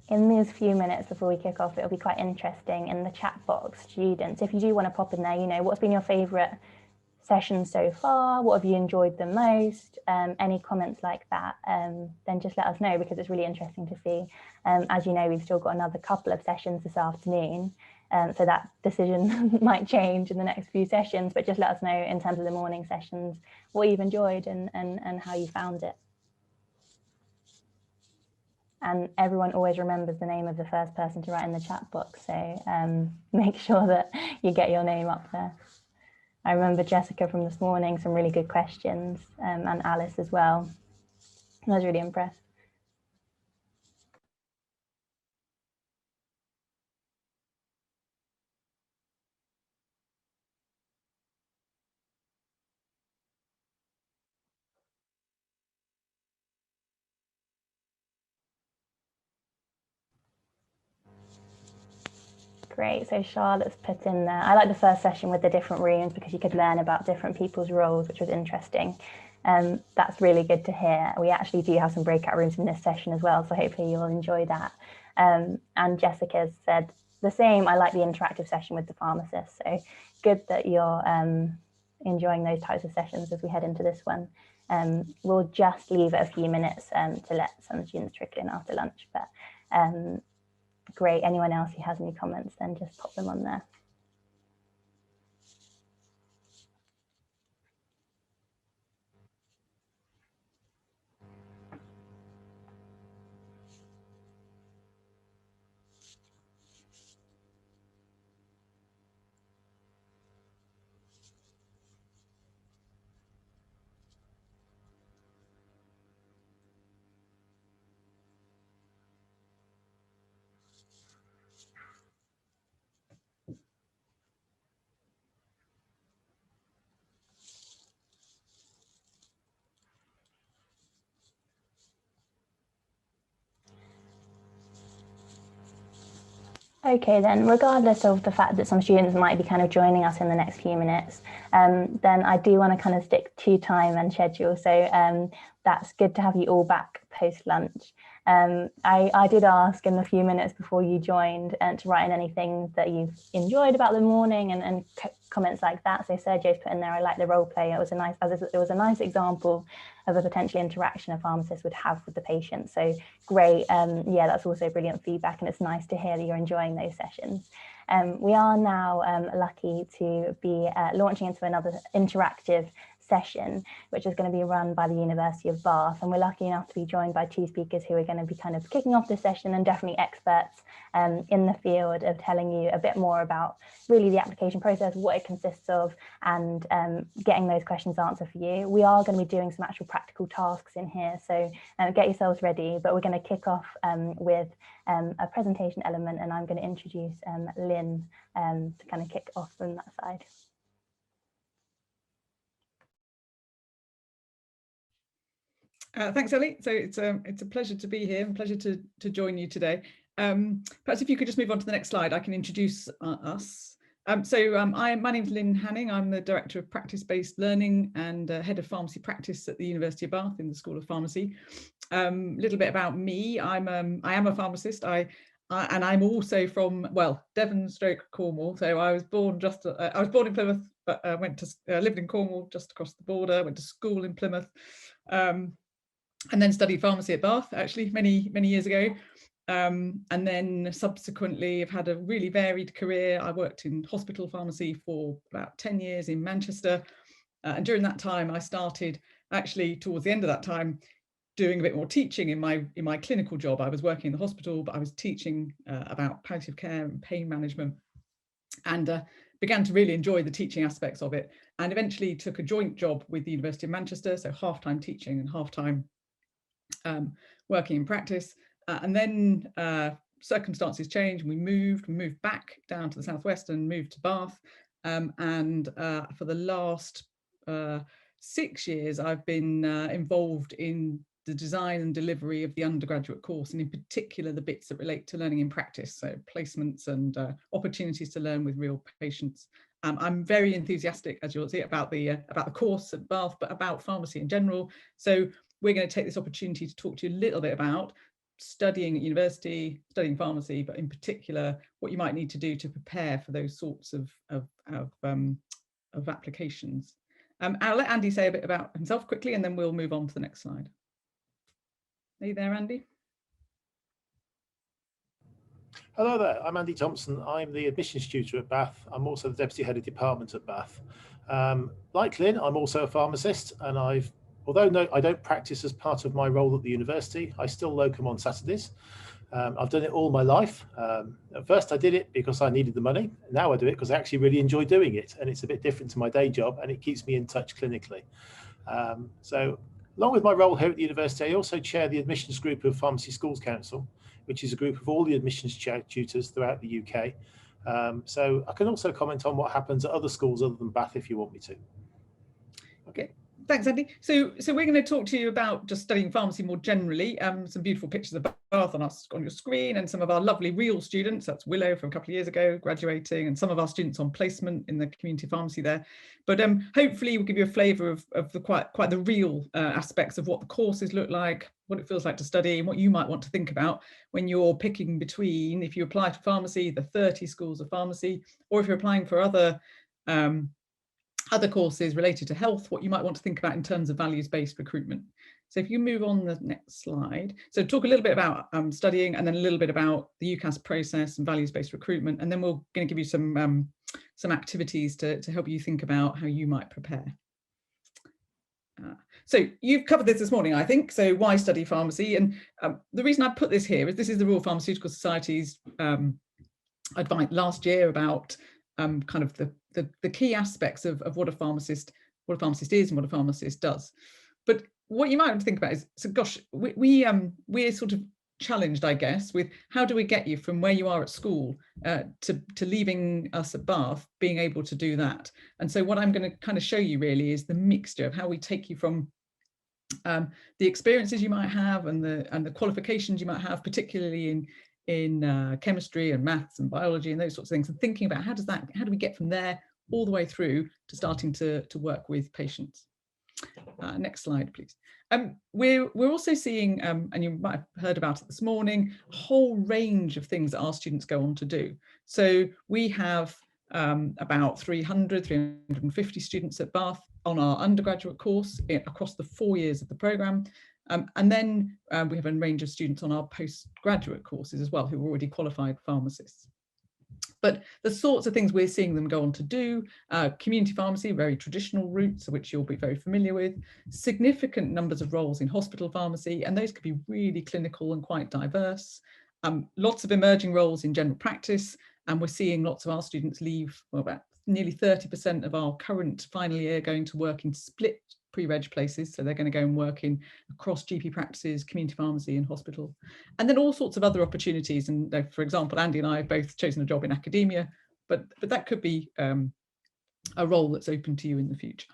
in these few minutes before we kick off, it'll be quite interesting in the chat box, students, if you do want to pop in there, you know, what's been your favourite session so far? What have you enjoyed the most? Any comments like that, then just let us know, because it's really interesting to see. As you know, we've still got another couple of sessions this afternoon, so that decision might change in the next few sessions, but just let us know in terms of the morning sessions what you've enjoyed and how you found it. And everyone always remembers the name of the first person to write in the chat box, so make sure that you get your name up there. I remember Jessica from this morning, some really good questions, and Alice as well. I was really impressed. Great, so Charlotte's put in there. I like the first session with the different rooms because you could learn about different people's roles, which was interesting. That's really good to hear. We actually do have some breakout rooms in this session as well, so hopefully you'll enjoy that. And Jessica said the same, I like the interactive session with the pharmacist, so good that you're enjoying those types of sessions as we head into this one. We'll just leave it a few minutes to let some students trickle in after lunch, but great. Anyone else who has any comments, then just pop them on there. Okay, then regardless of the fact that some students might be kind of joining us in the next few minutes, then I do want to kind of stick to time and schedule. So that's good to have you all back post-lunch. I did ask in the few minutes before you joined to write in anything that you've enjoyed about the morning and comments like that. So Sergio's put in there, I like the role play. It was a nice example of a potential interaction a pharmacist would have with the patient. So great. Yeah, that's also brilliant feedback, and it's nice to hear that you're enjoying those sessions. We are now lucky to be launching into another interactive session, which is going to be run by the University of Bath, and we're lucky enough to be joined by two speakers who are going to be kind of kicking off the session and definitely experts in the field of telling you a bit more about really the application process, what it consists of, and getting those questions answered for you. We are going to be doing some actual practical tasks in here, so get yourselves ready, but we're going to kick off with a presentation element, and I'm going to introduce Lynn to kind of kick off from that side. Thanks, Ellie. So it's a pleasure to be here and pleasure to join you today. Perhaps if you could just move on to the next slide, I can introduce us. My name is Lynn Hanning. I'm the Director of Practice-Based Learning and Head of Pharmacy Practice at the University of Bath in the School of Pharmacy. A little bit about me. I am a pharmacist. And I'm also from, well, Devon / Cornwall. So I was born in Plymouth, but lived in Cornwall just across the border. Went to school in Plymouth. And then studied pharmacy at Bath, actually, many years ago. And then subsequently, I've had a really varied career. I worked in hospital pharmacy for about 10 years in Manchester. And during that time, I started, actually, towards the end of that time, doing a bit more teaching in my clinical job. I was working in the hospital, but I was teaching about palliative care and pain management, and began to really enjoy the teaching aspects of it, and eventually took a joint job with the University of Manchester, so half-time teaching and half-time working in practice. And then circumstances changed, and we moved back down to the southwest and moved to Bath. And for the last 6 years, I've been involved in the design and delivery of the undergraduate course, and in particular the bits that relate to learning in practice, so placements and opportunities to learn with real patients. I'm very enthusiastic, as you'll see, about the course at Bath, but about pharmacy in general. So we're going to take this opportunity to talk to you a little bit about studying at university, studying pharmacy, but in particular, what you might need to do to prepare for those sorts of applications. I'll let Andy say a bit about himself quickly, and then we'll move on to the next slide. Are you there, Andy? Hello there, I'm Andy Thompson. I'm the admissions tutor at Bath. I'm also the deputy head of department at Bath. Like Lynn, I'm also a pharmacist, and although I don't practice as part of my role at the university, I still locum on Saturdays. I've done it all my life. At first I did it because I needed the money. Now I do it because I actually really enjoy doing it, and it's a bit different to my day job, and it keeps me in touch clinically. So along with my role here at the university, I also chair the admissions group of Pharmacy Schools Council, which is a group of all the admissions tutors throughout the UK. So I can also comment on what happens at other schools other than Bath if you want me to. Okay. Thanks, Andy. So we're going to talk to you about just studying pharmacy more generally. Some beautiful pictures of Bath on your screen, and some of our lovely real students. That's Willow from a couple of years ago graduating, and some of our students on placement in the community pharmacy there. But hopefully we'll give you a flavour of the quite the real aspects of what the courses look like, what it feels like to study, and what you might want to think about when you're picking between, if you apply to pharmacy, the 30 schools of pharmacy, or if you're applying for other courses related to health, what you might want to think about in terms of values-based recruitment. So if you move on the next slide. So talk a little bit about studying, and then a little bit about the UCAS process and values-based recruitment, and then we're going to give you some activities to help you think about how you might prepare. So you've covered this morning, I think. So why study pharmacy? And the reason I put this here is this is the Royal Pharmaceutical Society's advice last year about kind of the key aspects of what a pharmacist is and what a pharmacist does. But what you might want to think about is, so gosh, we're sort of challenged, I guess, with how do we get you from where you are at school to leaving us at Bath, being able to do that. And so what I'm going to kind of show you really is the mixture of how we take you from the experiences you might have and the qualifications you might have, particularly in chemistry and maths and biology and those sorts of things, and thinking about how do we get from there all the way through to starting to work with patients. Next slide, please. We're also seeing, and you might have heard about it this morning, a whole range of things that our students go on to do. So we have about 350 students at Bath on our undergraduate course across the 4 years of the programme. And then we have a range of students on our postgraduate courses as well, who are already qualified pharmacists. But the sorts of things we're seeing them go on to do, community pharmacy, very traditional routes, which you'll be very familiar with, significant numbers of roles in hospital pharmacy, and those could be really clinical and quite diverse. Lots of emerging roles in general practice, and we're seeing lots of our students leave, well, about nearly 30% of our current final year going to work in split pre-reg places, so they're going to go and work in across GP practices, community pharmacy and hospital, and then all sorts of other opportunities. And for example, Andy and I have both chosen a job in academia, but that could be a role that's open to you in the future.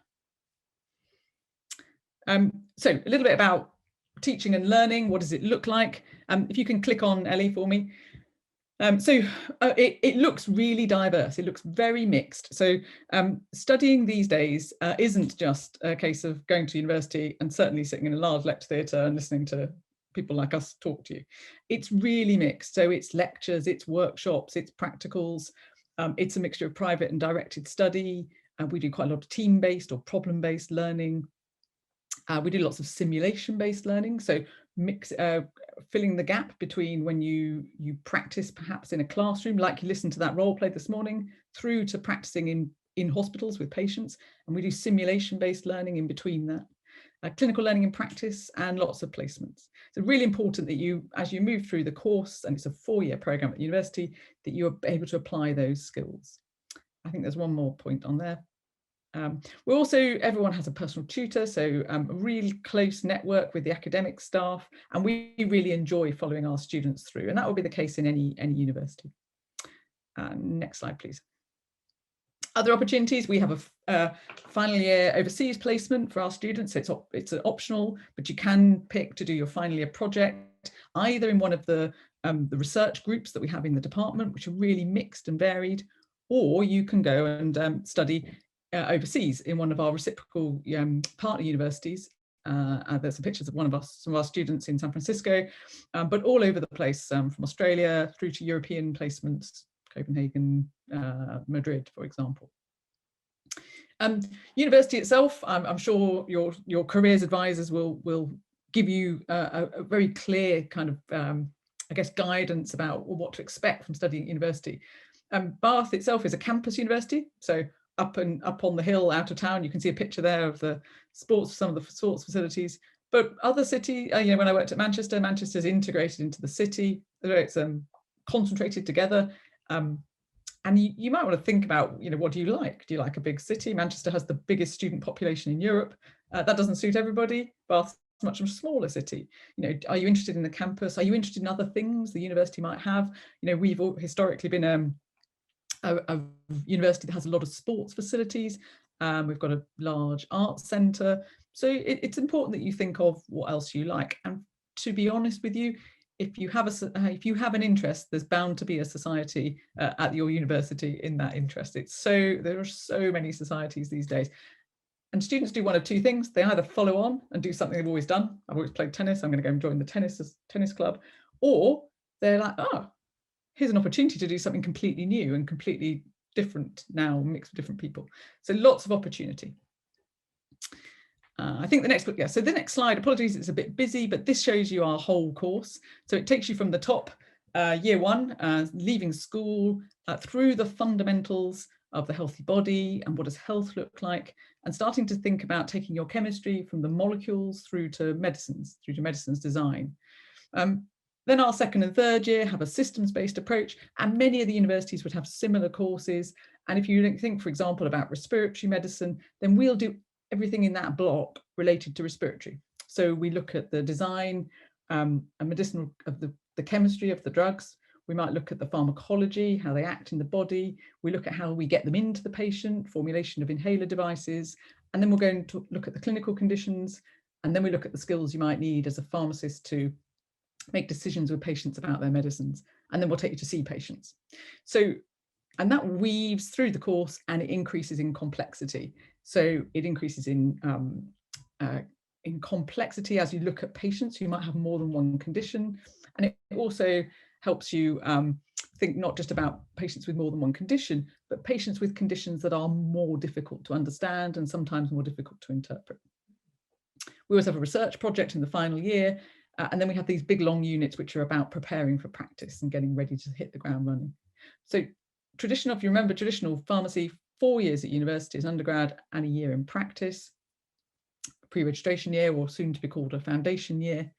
So a little bit about teaching and learning. What does it look like? If you can click on Ellie for me. It looks really diverse. It looks very mixed. So studying these days isn't just a case of going to university and certainly sitting in a large lecture theatre and listening to people like us talk to you. It's really mixed. So it's lectures, it's workshops, it's practicals. It's a mixture of private and directed study. We do quite a lot of team-based or problem-based learning. We do lots of simulation-based learning. So filling the gap between when you practice perhaps in a classroom, like you listened to that role play this morning, through to practicing in hospitals with patients. And we do simulation-based learning in between that. Clinical learning in practice, and lots of placements. So really important that you, as you move through the course, and it's a 4-year programme at the university, that you're able to apply those skills. I think there's one more point on there. We're also, everyone has a personal tutor, so a really close network with the academic staff, and we really enjoy following our students through, and that will be the case in any university. Next slide, please. Other opportunities, we have a final year overseas placement for our students. It's optional, but you can pick to do your final year project either in one of the research groups that we have in the department, which are really mixed and varied, or you can go and study overseas in one of our reciprocal partner universities, There's some pictures of some of our students in San Francisco, but all over the place, from Australia through to European placements, Copenhagen, Madrid, for example. University itself, I'm sure your careers advisors will give you a very clear kind of, I guess, guidance about what to expect from studying at university. Bath itself is a campus university, so up on the hill out of town, you can see a picture there of some of the sports facilities. But other city, when I worked at Manchester's integrated into the city. It's concentrated together. And you might want to think about, what do you like? Do you like a big city? Manchester has the biggest student population in Europe. That doesn't suit everybody. Bath's much smaller city. Are you interested in the campus? Are you interested in other things the university might have? We've historically been a university that has a lot of sports facilities. We've got a large arts centre. So it's important that you think of what else you like. And to be honest with you, if you have an interest, there's bound to be a society at your university in that interest. There are so many societies these days. And students do one of two things. They either follow on and do something they've always done. I've always played tennis, I'm going to go and join the tennis club. Or they're like, here's an opportunity to do something completely new and completely different now, mixed with different people. So lots of opportunity. I think the next book, so the next slide, apologies, it's a bit busy, but this shows you our whole course. So it takes you from the top, year one, leaving school, through the fundamentals of the healthy body and what does health look like, and starting to think about taking your chemistry from the molecules through to medicines design. Then our second and third year have a systems-based approach, and many of the universities would have similar courses. And if you think, for example, about respiratory medicine, then we'll do everything in that block related to respiratory. So we look at the design and medicinal of the chemistry of the drugs. We might look at the pharmacology, how they act in the body. We look at how we get them into the patient, formulation of inhaler devices, and then we're going to look at the clinical conditions, and then we look at the skills you might need as a pharmacist to make decisions with patients about their medicines, and then we'll take you to see patients. So, and that weaves through the course, and it increases in complexity. So it increases in complexity as you look at patients who might have more than one condition, and it also helps you think not just about patients with more than one condition, but patients with conditions that are more difficult to understand and sometimes more difficult to interpret. We always have a research project in the final year, and then we have these big long units which are about preparing for practice and getting ready to hit the ground running. So traditional, if you remember, traditional pharmacy, 4 years at university as undergrad and a year in practice, pre-registration year, or soon to be called a foundation year.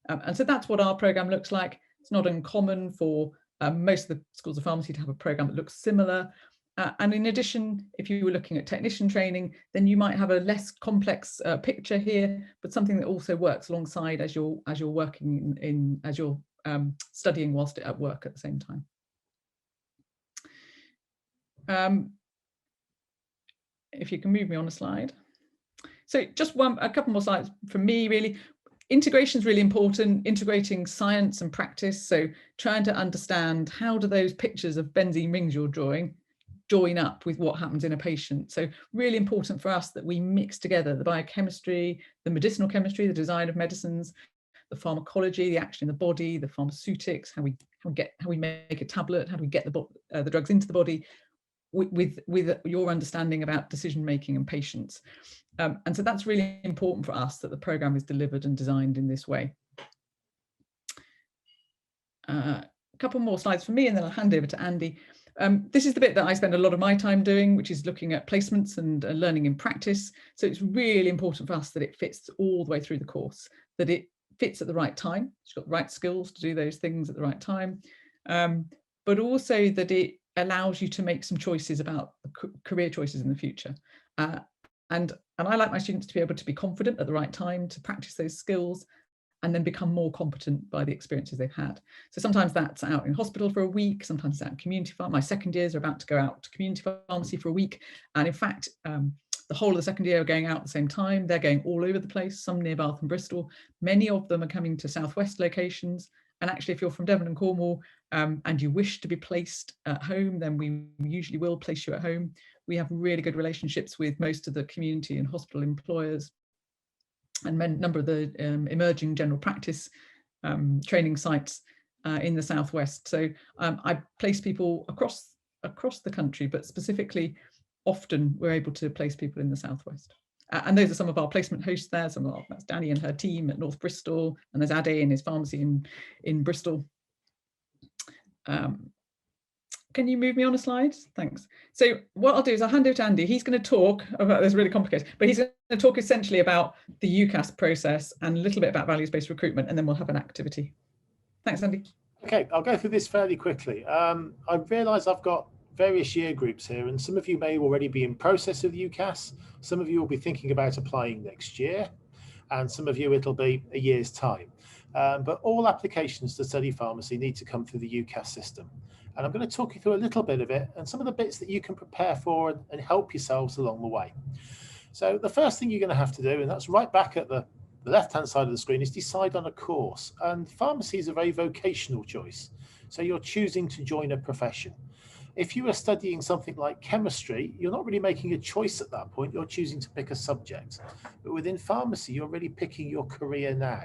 And so that's what our programme looks like. It's not uncommon for most of the schools of pharmacy to have a programme that looks similar. And in addition, if you were looking at technician training, then you might have a less complex picture here, but something that also works alongside as you're working as you're studying whilst at work at the same time. If you can move me on a slide. So just a couple more slides from me, really. Integration is really important, integrating science and practice. So trying to understand how do those pictures of benzene rings you're drawing join up with what happens in a patient. So really important for us that we mix together the biochemistry, the medicinal chemistry, the design of medicines, the pharmacology, the action in the body, the pharmaceutics, how we make a tablet, how do we get the drugs into the body, with your understanding about decision making and patients. And so that's really important for us, that the programme is delivered and designed in this way. A couple more slides for me, and then I'll hand over to Andy. This is the bit that I spend a lot of my time doing, which is looking at placements and learning in practice. So it's really important for us that it fits all the way through the course, that it fits at the right time. You've got the right skills to do those things at the right time, but also that it allows you to make some choices about career choices in the future. And I like my students to be able to be confident at the right time, to practice those skills, and then become more competent by the experiences they've had. So sometimes that's out in hospital for a week, sometimes it's out in community pharmacy. My second years are about to go out to community pharmacy for a week. And in fact, the whole of the second year are going out at the same time. They're going all over the place, some near Bath and Bristol. Many of them are coming to southwest locations. And actually, if you're from Devon and Cornwall and you wish to be placed at home, then we usually will place you at home. We have really good relationships with most of the community and hospital employers. and a number of the emerging general practice training sites in the Southwest. So I place people across the country, but specifically often we're able to place people in the Southwest. And those are some of our placement hosts there. That's Danny and her team at North Bristol, and there's Ade and his pharmacy in Bristol. Can you move me on a slide? Thanks. So what I'll do is I'll hand over to Andy. He's going to talk about this, really complicated, but he's going to talk essentially about the UCAS process and a little bit about values-based recruitment, and then we'll have an activity. Thanks, Andy. Okay, I'll go through this fairly quickly. I realise I've got various year groups here, and some of you may already be in process of UCAS. Some of you will be thinking about applying next year, and some of you it'll be a year's time. But all applications to study pharmacy need to come through the UCAS system. And I'm going to talk you through a little bit of it and some of the bits that you can prepare for and help yourselves along the way. So the first thing you're going to have to do, and that's right back at the left-hand side of the screen, is decide on a course. And pharmacy is a very vocational choice. So you're choosing to join a profession. If you are studying something like chemistry, you're not really making a choice at that point. You're choosing to pick a subject. But within pharmacy, you're really picking your career now,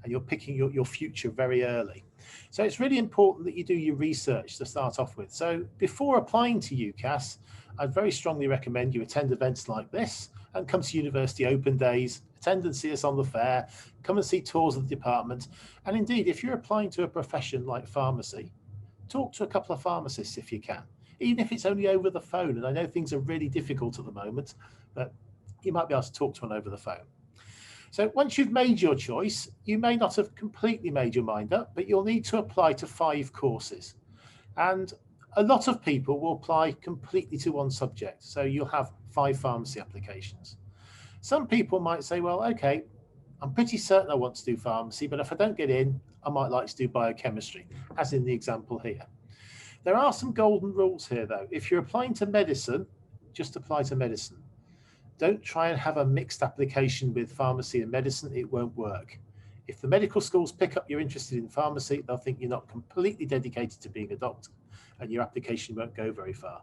and you're picking your future very early. So it's really important that you do your research to start off with. So before applying to UCAS, I'd very strongly recommend you attend events like this and come to university open days, attend and see us on the fair, come and see tours of the department. And indeed, if you're applying to a profession like pharmacy, talk to a couple of pharmacists if you can, even if it's only over the phone. And I know things are really difficult at the moment, but you might be able to talk to one over the phone. So once you've made your choice, you may not have completely made your mind up, but you'll need to apply to 5 courses. And a lot of people will apply completely to one subject. So you'll have 5 pharmacy applications. Some people might say, well, okay, I'm pretty certain I want to do pharmacy, but if I don't get in, I might like to do biochemistry, as in the example here. There are some golden rules here, though. If you're applying to medicine, just apply to medicine. Don't try and have a mixed application with pharmacy and medicine. It won't work. If the medical schools pick up you're interested in pharmacy, they'll think you're not completely dedicated to being a doctor, and your application won't go very far.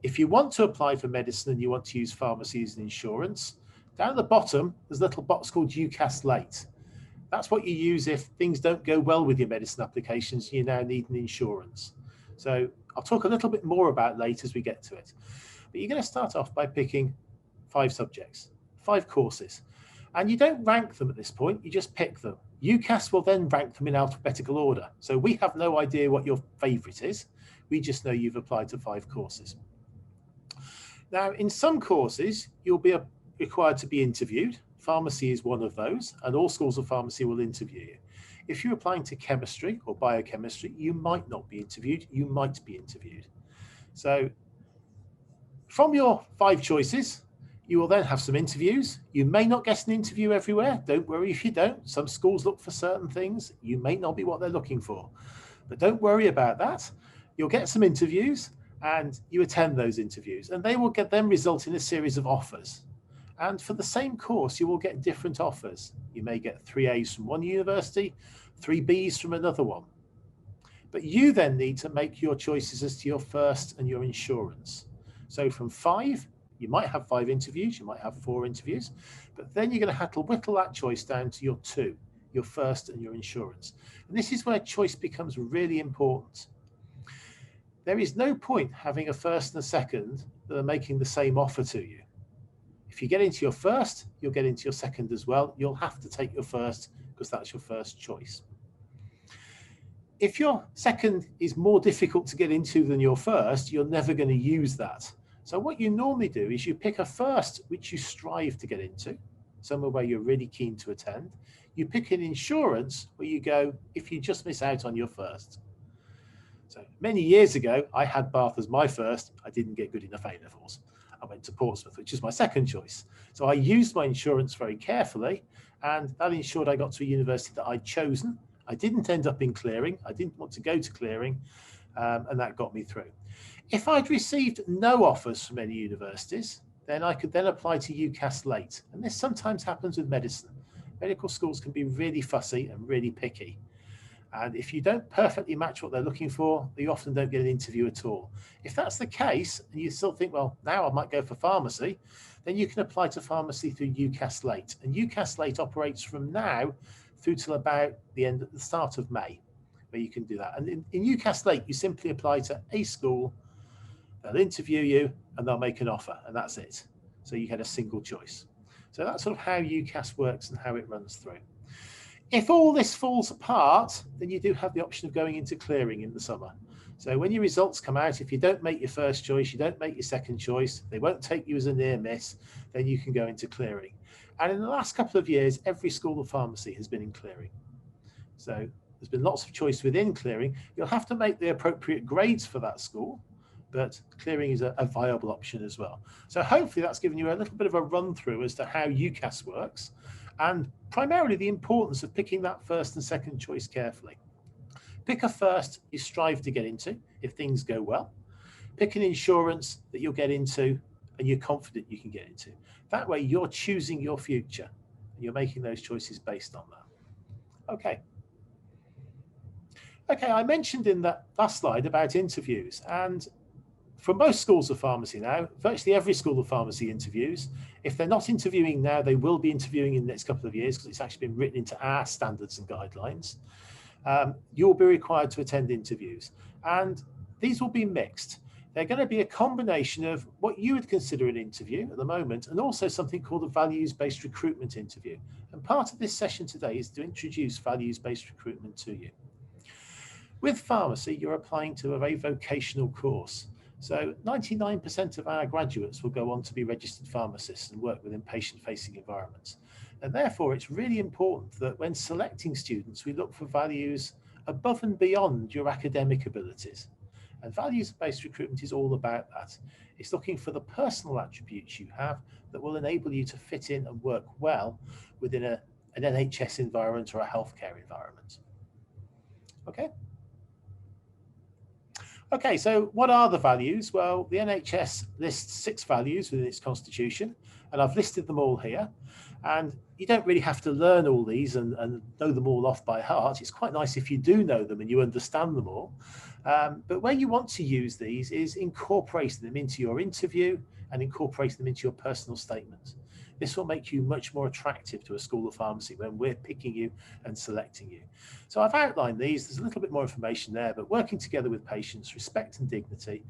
If you want to apply for medicine and you want to use pharmacy as an insurance, down at the bottom, there's a little box called UCAS Late. That's what you use if things don't go well with your medicine applications, you now need an insurance. So I'll talk a little bit more about late as we get to it. But you're going to start off by picking 5 subjects, 5 courses. And you don't rank them at this point, you just pick them. UCAS will then rank them in alphabetical order. So we have no idea what your favourite is. We just know you've applied to 5 courses. Now, in some courses, you'll be required to be interviewed. Pharmacy is one of those, and all schools of pharmacy will interview you. If you're applying to chemistry or biochemistry, you might not be interviewed, you might be interviewed. So from your 5 choices, you will then have some interviews. You may not get an interview everywhere. Don't worry if you don't. Some schools look for certain things. You may not be what they're looking for, but don't worry about that. You'll get some interviews and you attend those interviews, and they will then result in a series of offers. And for the same course, you will get different offers. You may get 3 A's from one university, 3 B's from another one. But you then need to make your choices as to your first and your insurance. So from 5, you might have 5 interviews, you might have 4 interviews, but then you're going to have to whittle that choice down to your 2, your first and your insurance. And this is where choice becomes really important. There is no point having a first and a second that are making the same offer to you. If you get into your first, you'll get into your second as well. You'll have to take your first because that's your first choice. If your second is more difficult to get into than your first, you're never going to use that. So what you normally do is you pick a first which you strive to get into, somewhere where you're really keen to attend. You pick an insurance where you go, if you just miss out on your first. So many years ago, I had Bath as my first. I didn't get good enough A-levels. I went to Portsmouth, which is my second choice. So I used my insurance very carefully, and that ensured I got to a university that I'd chosen. I didn't end up in clearing. I didn't want to go to clearing, and that got me through. If I'd received no offers from any universities, then I could then apply to UCAS Late. And this sometimes happens with medicine. Medical schools can be really fussy and really picky. And if you don't perfectly match what they're looking for, you often don't get an interview at all. If that's the case, and you still think, well, now I might go for pharmacy, then you can apply to pharmacy through UCAS Late. And UCAS Late operates from now through till about the start of May, where you can do that. And in UCAS Late, you simply apply to a school, they'll interview you, and they'll make an offer, and that's it. So you get a single choice. So that's sort of how UCAS works and how it runs through. If all this falls apart, then you do have the option of going into clearing in the summer. So when your results come out, if you don't make your first choice, you don't make your second choice, they won't take you as a near miss, then you can go into clearing. And in the last couple of years, every school of pharmacy has been in clearing. So there's been lots of choice within clearing. You'll have to make the appropriate grades for that school, but clearing is a viable option as well. So hopefully that's given you a little bit of a run through as to how UCAS works, and primarily the importance of picking that first and second choice carefully. Pick a first you strive to get into if things go well. Pick an insurance that you'll get into and you're confident you can get into. That way you're choosing your future and you're making those choices based on that. Okay. Okay, I mentioned in that last slide about interviews, and for most schools of pharmacy now, virtually every school of pharmacy interviews. If they're not interviewing now, they will be interviewing in the next couple of years because it's actually been written into our standards and guidelines. You'll be required to attend interviews, and these will be mixed. They're going to be a combination of what you would consider an interview at the moment, and also something called a values-based recruitment interview. And part of this session today is to introduce values-based recruitment to you. With pharmacy, you're applying to a very vocational course. So 99% of our graduates will go on to be registered pharmacists and work within patient-facing environments. And therefore, it's really important that when selecting students, we look for values above and beyond your academic abilities. And values-based recruitment is all about that. It's looking for the personal attributes you have that will enable you to fit in and work well within an NHS environment or a healthcare environment. Okay. Okay, so what are the values? Well, the NHS lists 6 values within its constitution, and I've listed them all here. And you don't really have to learn all these and know them all off by heart. It's quite nice if you do know them and you understand them all. But where you want to use these is incorporating them into your interview and incorporating them into your personal statement. This will make you much more attractive to a school of pharmacy when we're picking you and selecting you. So I've outlined these. There's a little bit more information there, but working together with patients, respect and dignity,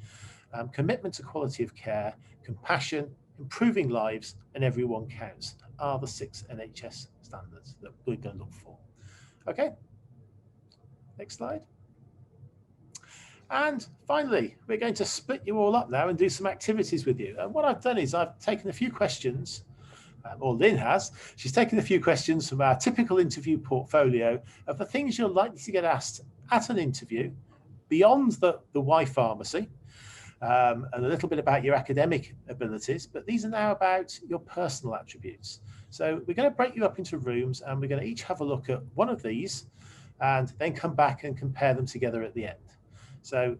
commitment to quality of care, compassion, improving lives, and everyone counts are the 6 NHS standards that we're going to look for. Okay, next slide. And finally, we're going to split you all up now and do some activities with you. And what I've done is I've taken a few questions, or Lynn has. She's taken a few questions from our typical interview portfolio of the things you're likely to get asked at an interview beyond the why pharmacy, and a little bit about your academic abilities, but these are now about your personal attributes. So we're going to break you up into rooms and we're going to each have a look at one of these and then come back and compare them together at the end. So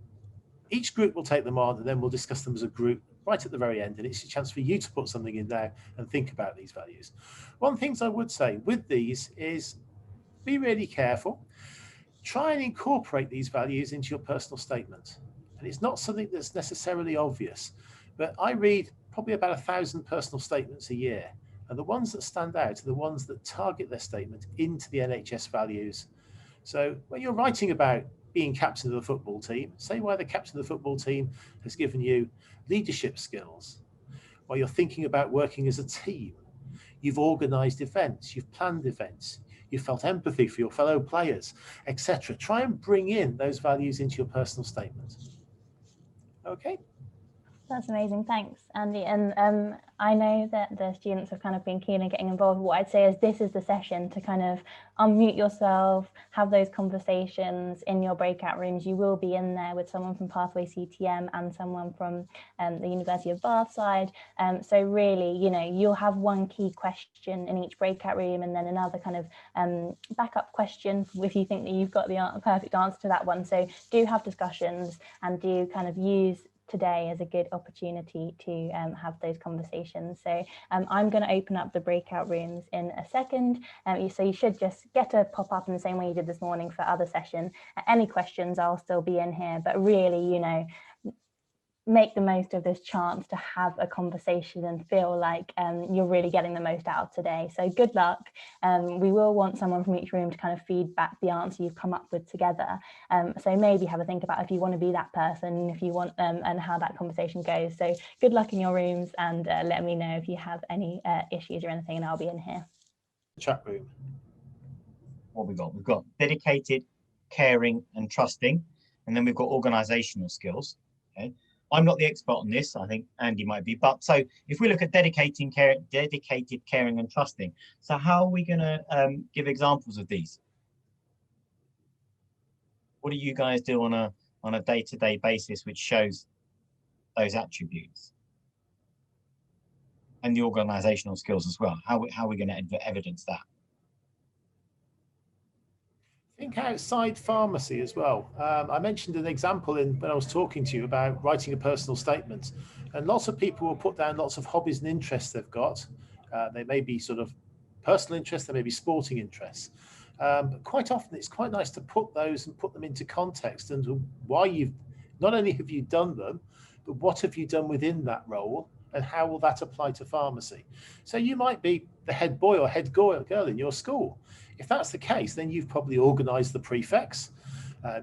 each group will take them on and then we'll discuss them as a group right at the very end, and it's a chance for you to put something in there and think about these values. One of the things I would say with these is be really careful. Try and incorporate these values into your personal statement. And it's not something that's necessarily obvious, but I read probably about 1,000 personal statements a year. And the ones that stand out are the ones that target their statement into the NHS values. So when you're writing about being captain of the football team, say why the captain of the football team has given you leadership skills, while you're thinking about working as a team, you've organised events, you've planned events, you've felt empathy for your fellow players, etc. Try and bring in those values into your personal statement. Okay. That's amazing. Thanks, Andy. And I know that the students have kind of been keen on getting involved. What I'd say is this is the session to kind of unmute yourself, have those conversations in your breakout rooms. You will be in there with someone from Pathway CTM and someone from the University of Bath side. So really, you know, you'll have one key question in each breakout room and then another kind of backup question if you think that you've got the perfect answer to that one. So do have discussions and do kind of use today as a good opportunity to have those conversations. So I'm going to open up the breakout rooms in a second. So you should just get a pop up in the same way you did this morning for other session. Any questions, I'll still be in here, but really, you know, make the most of this chance to have a conversation and feel like you're really getting the most out of today. So good luck. We will want someone from each room to kind of feed back the answer you've come up with together. So maybe have a think about if you want to be that person, if you want, and how that conversation goes. So good luck in your rooms, and let me know if you have any issues or anything, and I'll be in here. Chat room. What we've got dedicated, caring and trusting, and then we've got organizational skills. Okay, I'm not the expert on this, I think Andy might be, but so if we look at dedicated, caring and trusting, so how are we going to give examples of these? What do you guys do on a day-to-day basis which shows those attributes? And the organizational skills as well. How are we going to evidence that? Think outside pharmacy as well. I mentioned an example when I was talking to you about writing a personal statement, and lots of people will put down lots of hobbies and interests they've got. They may be sort of personal interests, they may be sporting interests. But quite often it's quite nice to put those and put them into context and why you've, not only have you done them, but what have you done within that role and how will that apply to pharmacy? So you might be the head boy or head girl in your school. If that's the case, then you've probably organised the prefects,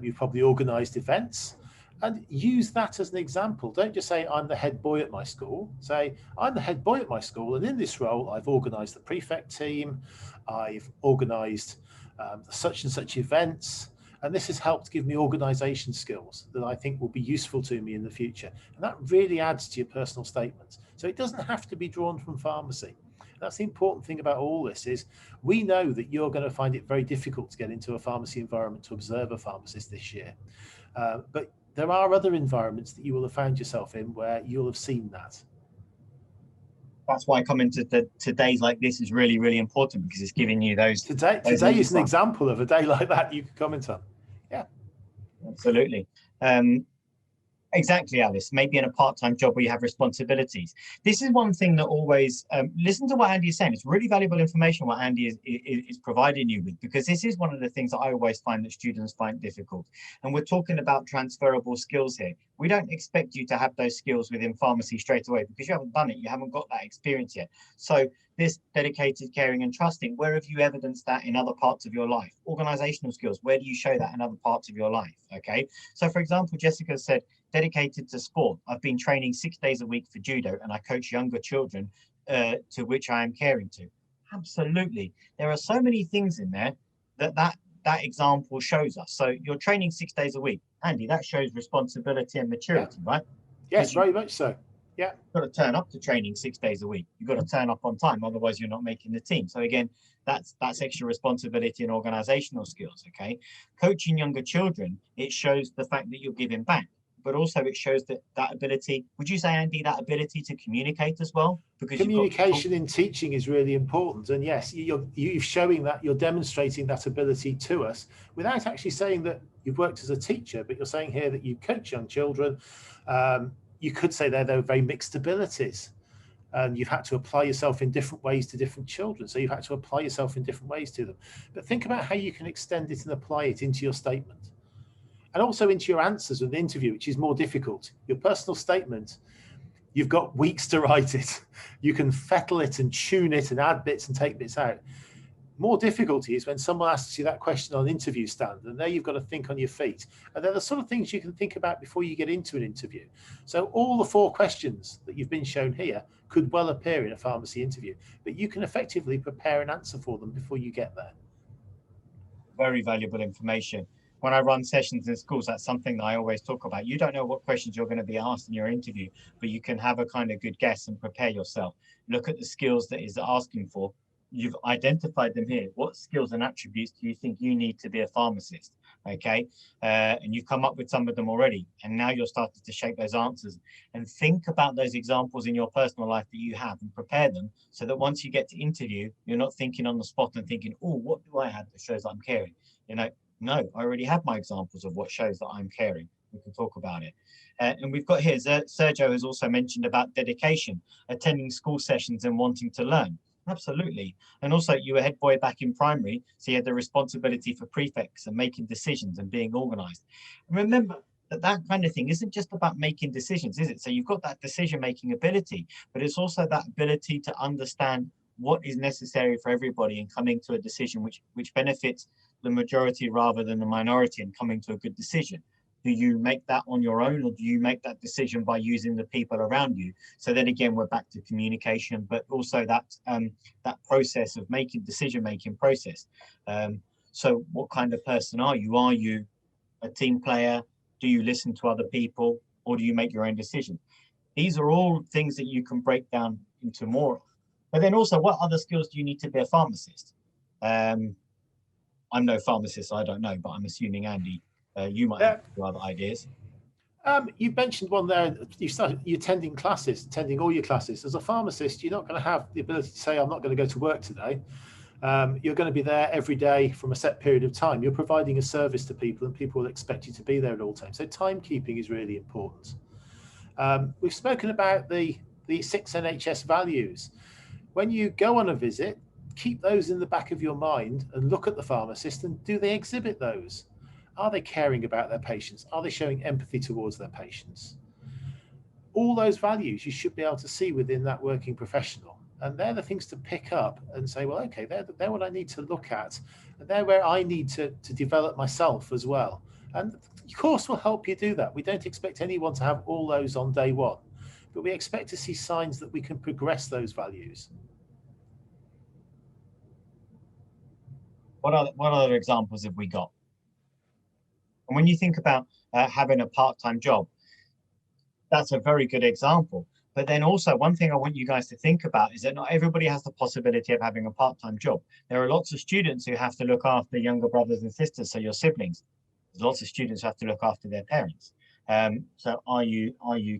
you've probably organised events, and use that as an example. Don't just say, I'm the head boy at my school. Say, I'm the head boy at my school, and in this role, I've organised the prefect team, I've organised such and such events, and this has helped give me organisation skills that I think will be useful to me in the future. And that really adds to your personal statement. So it doesn't have to be drawn from pharmacy. That's the important thing about all this is we know that you're going to find it very difficult to get into a pharmacy environment to observe a pharmacist this year. But there are other environments that you will have found yourself in where you'll have seen that. That's why coming to days like this is really, really important, because it's giving you those. Today is an example of a day like that you could comment on. Yeah, absolutely. Exactly, Alice. Maybe in a part-time job where you have responsibilities. This is one thing that always, listen to what Andy is saying. It's really valuable information what Andy is providing you with, because this is one of the things that I always find that students find difficult. And we're talking about transferable skills here. We don't expect you to have those skills within pharmacy straight away because you haven't done it. You haven't got that experience yet. So this dedicated, caring and trusting, where have you evidenced that in other parts of your life? Organizational skills, where do you show that in other parts of your life? Okay. So for example, Jessica said, dedicated to sport. I've been training 6 days a week for judo and I coach younger children to which I am caring to. Absolutely. There are so many things in there that example shows us. So you're training 6 days a week. Andy, that shows responsibility and maturity, right? Yes, very much so. Yeah. You've got to turn up to training 6 days a week. You've got to turn up on time, otherwise you're not making the team. So again, that's extra responsibility and organizational skills, okay? Coaching younger children, it shows the fact that you're giving back, but also it shows that ability, would you say, Andy, that ability to communicate as well? Because communication in teaching is really important. And yes, you're showing that, you're demonstrating that ability to us without actually saying that you've worked as a teacher, but you're saying here that you coach young children. You could say they're very mixed abilities, and you've had to apply yourself in different ways to different children. So you've had to apply yourself in different ways to them. But think about how you can extend it and apply it into your statement. And also into your answers with the interview, which is more difficult. Your personal statement, you've got weeks to write it. You can fettle it and tune it and add bits and take bits out. More difficulty is when someone asks you that question on an interview stand, and there you've got to think on your feet. And they're the sort of things you can think about before you get into an interview. So all the 4 questions that you've been shown here could well appear in a pharmacy interview, but you can effectively prepare an answer for them before you get there. Very valuable information. When I run sessions in schools, that's something that I always talk about. You don't know what questions you're going to be asked in your interview, but you can have a kind of good guess and prepare yourself. Look at the skills that is asking for. You've identified them here. What skills and attributes do you think you need to be a pharmacist? Okay. And you've come up with some of them already. And now you're starting to shape those answers and think about those examples in your personal life that you have and prepare them so that once you get to interview, you're not thinking on the spot and thinking, oh, what do I have that shows that I'm caring? You know, no, I already have my examples of what shows that I'm caring. we can talk about it. And we've got here, Sergio has also mentioned about dedication, attending school sessions and wanting to learn. Absolutely. And also you were head boy back in primary, so you had the responsibility for prefects and making decisions and being organized. And remember that kind of thing isn't just about making decisions, is it? So you've got that decision-making ability, but it's also that ability to understand what is necessary for everybody and coming to a decision which benefits the majority rather than the minority and coming to a good decision. Do you make that on your own, or do you make that decision by using the people around you? So then again, we're back to communication, but also that process of decision-making process. So what kind of person are you? Are you a team player? Do you listen to other people, or do you make your own decisions? These are all things that you can break down into more. But then also, what other skills do you need to be a pharmacist? I'm no pharmacist, so I don't know, but I'm assuming, Andy, you might have other ideas. You mentioned one there. You're attending all your classes. As a pharmacist, you're not going to have the ability to say, I'm not going to go to work today. You're going to be there every day from a set period of time. You're providing a service to people, and people will expect you to be there at all times. So timekeeping is really important. We've spoken about the 6 NHS values. When you go on a visit, keep those in the back of your mind and look at the pharmacist, and do they exhibit those? Are they caring about their patients? Are they showing empathy towards their patients? All those values you should be able to see within that working professional. And they're the things to pick up and say, well, okay, they're what I need to look at. And they're where I need to develop myself as well. And the course will help you do that. We don't expect anyone to have all those on day one, but we expect to see signs that we can progress those values. What other examples have we got? And when you think about having a part-time job, that's a very good example. But then also, one thing I want you guys to think about is that not everybody has the possibility of having a part-time job. There are lots of students who have to look after younger brothers and sisters, so your siblings. There's lots of students who have to look after their parents. So are you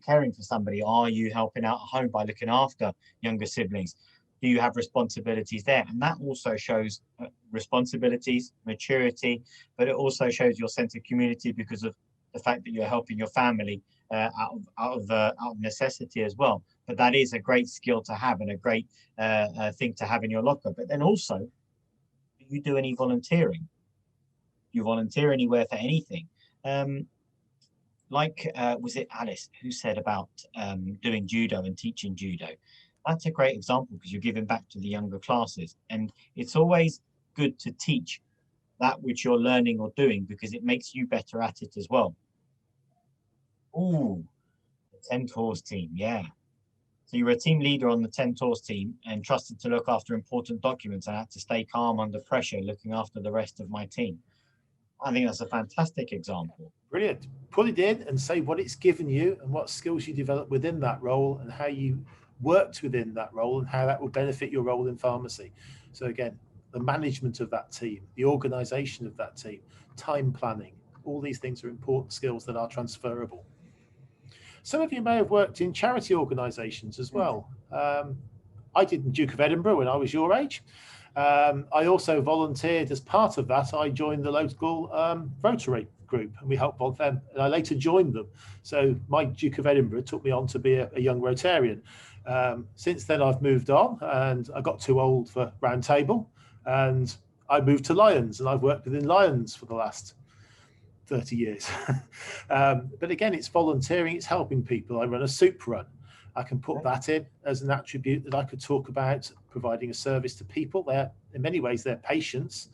caring for somebody? Are you helping out at home by looking after younger siblings? Do you have responsibilities there? And that also shows responsibilities, maturity, but it also shows your sense of community because of the fact that you're helping your family out of necessity as well. But that is a great skill to have and a great thing to have in your locker. But then also, do you do any volunteering? Do you volunteer anywhere for anything? Was it Alice who said about doing judo and teaching judo? That's a great example because you're giving back to the younger classes. And it's always good to teach that which you're learning or doing because it makes you better at it as well. Ooh, the 10 Tours team, yeah. So you were a team leader on the 10 Tours team and trusted to look after important documents. I had to stay calm under pressure, looking after the rest of my team. I think that's a fantastic example. Brilliant. Put it in and say what it's given you and what skills you develop within that role and how you worked within that role and how that will benefit your role in pharmacy. So again, the management of that team, the organisation of that team, time planning, all these things are important skills that are transferable. Some of you may have worked in charity organisations as well. I did in Duke of Edinburgh when I was your age. I also volunteered as part of that. I joined the local Rotary group and we helped both them. And I later joined them. So my Duke of Edinburgh took me on to be a young Rotarian. Since then, I've moved on and I got too old for Round Table and I moved to Lions and I've worked within Lions for the last 30 years. But again, it's volunteering, it's helping people. I run a soup run. I can put that in as an attribute that I could talk about providing a service to people. They're, in many ways, they're patients.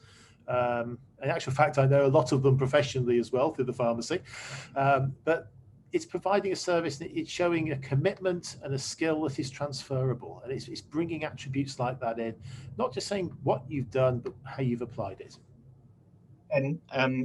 In actual fact, I know a lot of them professionally as well through the pharmacy. But it's providing a service, it's showing a commitment and a skill that is transferable. And it's bringing attributes like that in, not just saying what you've done, but how you've applied it. And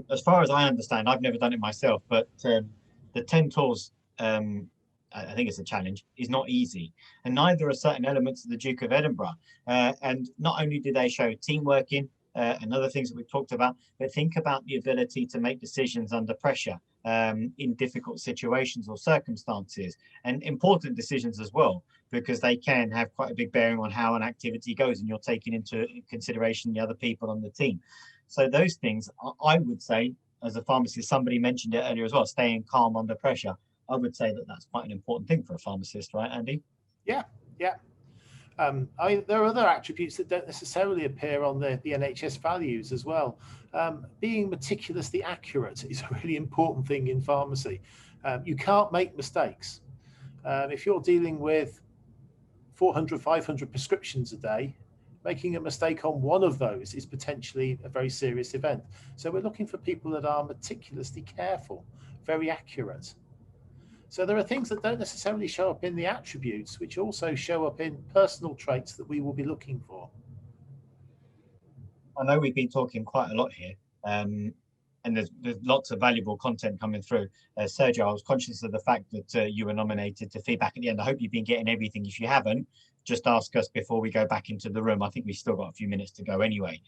as far as I understand, I've never done it myself, but the 10 Tours, I think it's a challenge, is not easy. And neither are certain elements of the Duke of Edinburgh. And not only do they show team working and other things that we've talked about, but think about the ability to make decisions under pressure in difficult situations or circumstances, and important decisions as well, because they can have quite a big bearing on how an activity goes and you're taking into consideration the other people on the team. So those things, I would say, as a pharmacist, somebody mentioned it earlier as well, staying calm under pressure. I would say that that's quite an important thing for a pharmacist, right, Andy? Yeah. There are other attributes that don't necessarily appear on the NHS values as well. Being meticulously accurate is a really important thing in pharmacy. You can't make mistakes. If you're dealing with 400, 500 prescriptions a day, making a mistake on one of those is potentially a very serious event. So we're looking for people that are meticulously careful, very accurate. So there are things that don't necessarily show up in the attributes, which also show up in personal traits that we will be looking for. I know we've been talking quite a lot here, and there's lots of valuable content coming through. Sergio, I was conscious of the fact that you were nominated to feedback at the end. I hope you've been getting everything. If you haven't, just ask us before we go back into the room. I think we've still got a few minutes to go anyway.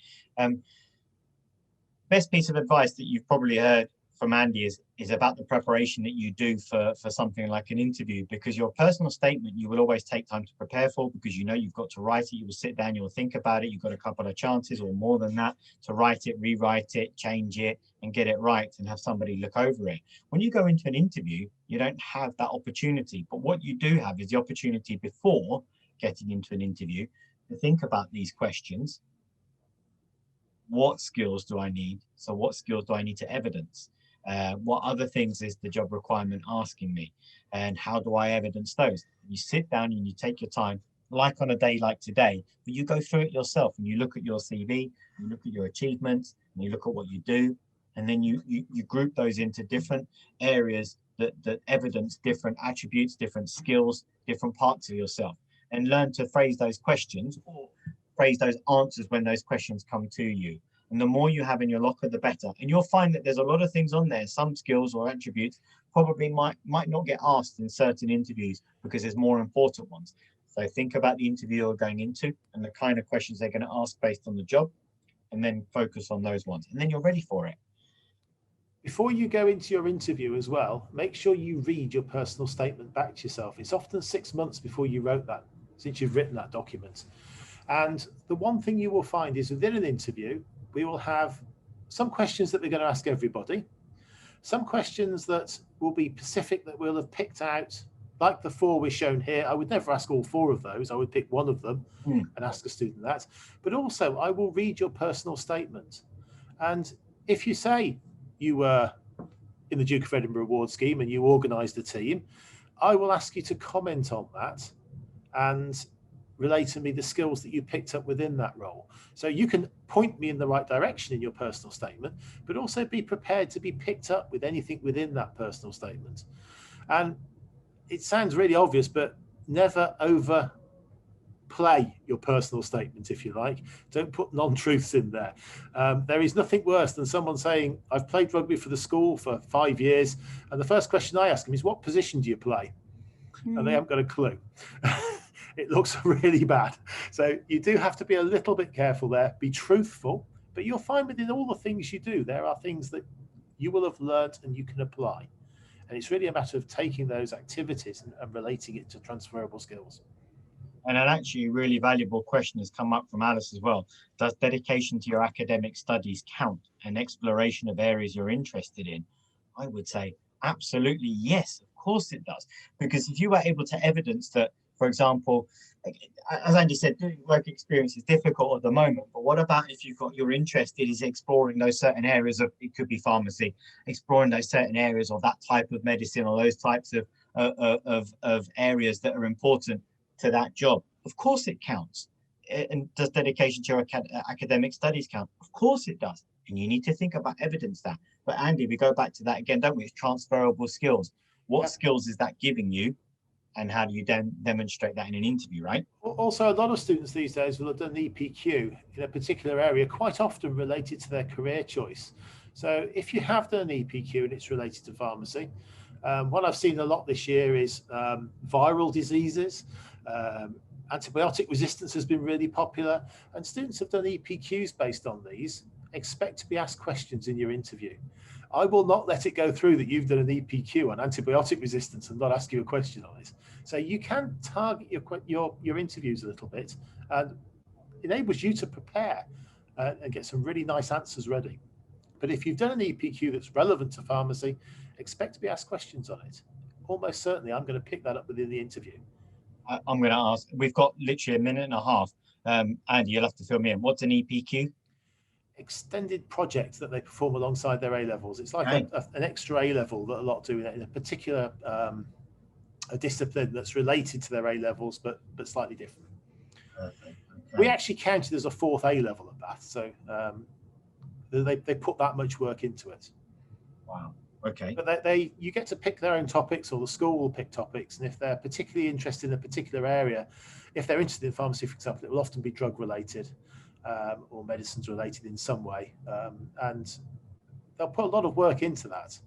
Best piece of advice that you've probably heard from Andy is about the preparation that you do for something like an interview, because your personal statement you will always take time to prepare for, because you know you've got to write it, you will sit down, you'll think about it, you've got a couple of chances or more than that to write it, rewrite it, change it and get it right and have somebody look over it. When you go into an interview, you don't have that opportunity, but what you do have is the opportunity before getting into an interview to think about these questions. What skills do I need? So what skills do I need to evidence? What other things is the job requirement asking me? And how do I evidence those? You sit down and you take your time, like on a day like today, but you go through it yourself and you look at your CV, you look at your achievements, and you look at what you do, and then you group those into different areas that evidence different attributes, different skills, different parts of yourself, and learn to phrase those questions or phrase those answers when those questions come to you. And the more you have in your locker, the better. And you'll find that there's a lot of things on there, some skills or attributes probably might not get asked in certain interviews because there's more important ones. So think about the interview you're going into and the kind of questions they're going to ask based on the job, and then focus on those ones. And then you're ready for it. Before you go into your interview as well, make sure you read your personal statement back to yourself. It's often 6 months before you wrote that, since you've written that document. And the one thing you will find is within an interview, we will have some questions that we're going to ask everybody, some questions that will be specific that we'll have picked out, like the 4 we're shown here. I would never ask all 4 of those. I would pick one of them and ask a student that. But also, I will read your personal statement. And if you say you were in the Duke of Edinburgh Award Scheme and you organised a team, I will ask you to comment on that and relate to me the skills that you picked up within that role. So you can point me in the right direction in your personal statement, but also be prepared to be picked up with anything within that personal statement. And it sounds really obvious, but never overplay your personal statement, if you like. Don't put non-truths in there. There is nothing worse than someone saying, I've played rugby for the school for 5 years, and the first question I ask them is, what position do you play? And they haven't got a clue. It looks really bad. So you do have to be a little bit careful there, be truthful, but you'll find within all the things you do, there are things that you will have learned and you can apply. And it's really a matter of taking those activities and relating it to transferable skills. And an actually really valuable question has come up from Alice as well. Does dedication to your academic studies count, and exploration of areas you're interested in? I would say absolutely yes, of course it does. Because if you were able to evidence that, for example, as Andy said, doing work experience is difficult at the moment, but what about if you're interested is exploring those certain areas of, it could be pharmacy, exploring those certain areas of that type of medicine or those types of areas that are important to that job? Of course it counts. And does dedication to your academic studies count? Of course it does. And you need to think about evidence that. But Andy, we go back to that again, don't we? It's transferable skills. What skills is that giving you? And how do you demonstrate that in an interview, right? Also, a lot of students these days will have done EPQ in a particular area, quite often related to their career choice. So if you have done an EPQ and it's related to pharmacy, what I've seen a lot this year is viral diseases. Antibiotic resistance has been really popular, and students have done EPQs based on these. Expect to be asked questions in your interview. I will not let it go through that you've done an EPQ on antibiotic resistance and not ask you a question on it. So you can target your interviews a little bit, and enables you to prepare and get some really nice answers ready. But if you've done an EPQ that's relevant to pharmacy, expect to be asked questions on it. Almost certainly, I'm going to pick that up within the interview. I'm going to ask, we've got literally a minute and a half. Andy, you'll have to fill me in. What's an EPQ? Extended project that they perform alongside their A-levels. It's like an extra A-level that a lot do in a particular a discipline that's related to their A-levels, but slightly different. Perfect. Okay. We actually counted as a 4th A-level at Bath, so they put that much work into it. Wow. Okay. But you get to pick their own topics, or the school will pick topics, and if they're particularly interested in a particular area, if they're interested in pharmacy, for example, it will often be drug related or medicines related in some way, and they'll put a lot of work into that.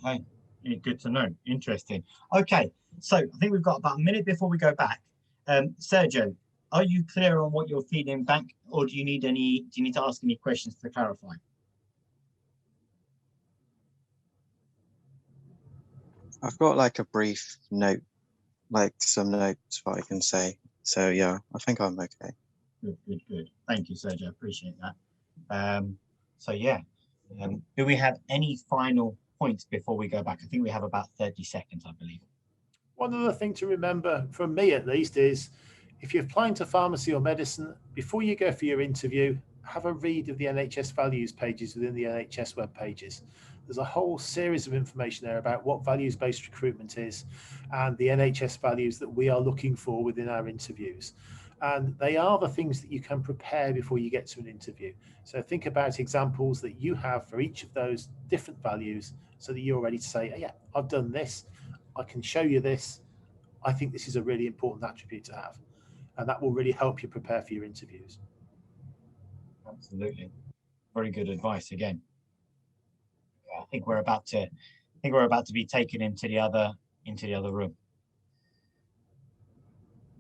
Okay, yeah, good to know. Interesting. Okay, so I think we've got about a minute before we go back. Sergio, are you clear on what you're feeding back, or do you need to ask any questions to clarify? I've got like a brief note, like some notes what I can say. So yeah, I think I'm okay. Good. Thank you, Sergio. Appreciate that. So yeah, do we have any final points before we go back? I think we have about 30 seconds, I believe. One other thing to remember, from me at least, is if you're applying to pharmacy or medicine, before you go for your interview, have a read of the NHS values pages within the NHS web pages. There's a whole series of information there about what values-based recruitment is and the NHS values that we are looking for within our interviews. And they are the things that you can prepare before you get to an interview. So think about examples that you have for each of those different values so that you're ready to say, oh, yeah, I've done this. I can show you this. I think this is a really important attribute to have. And that will really help you prepare for your interviews. Absolutely. Very good advice again. I think we're about to be taken into the other room.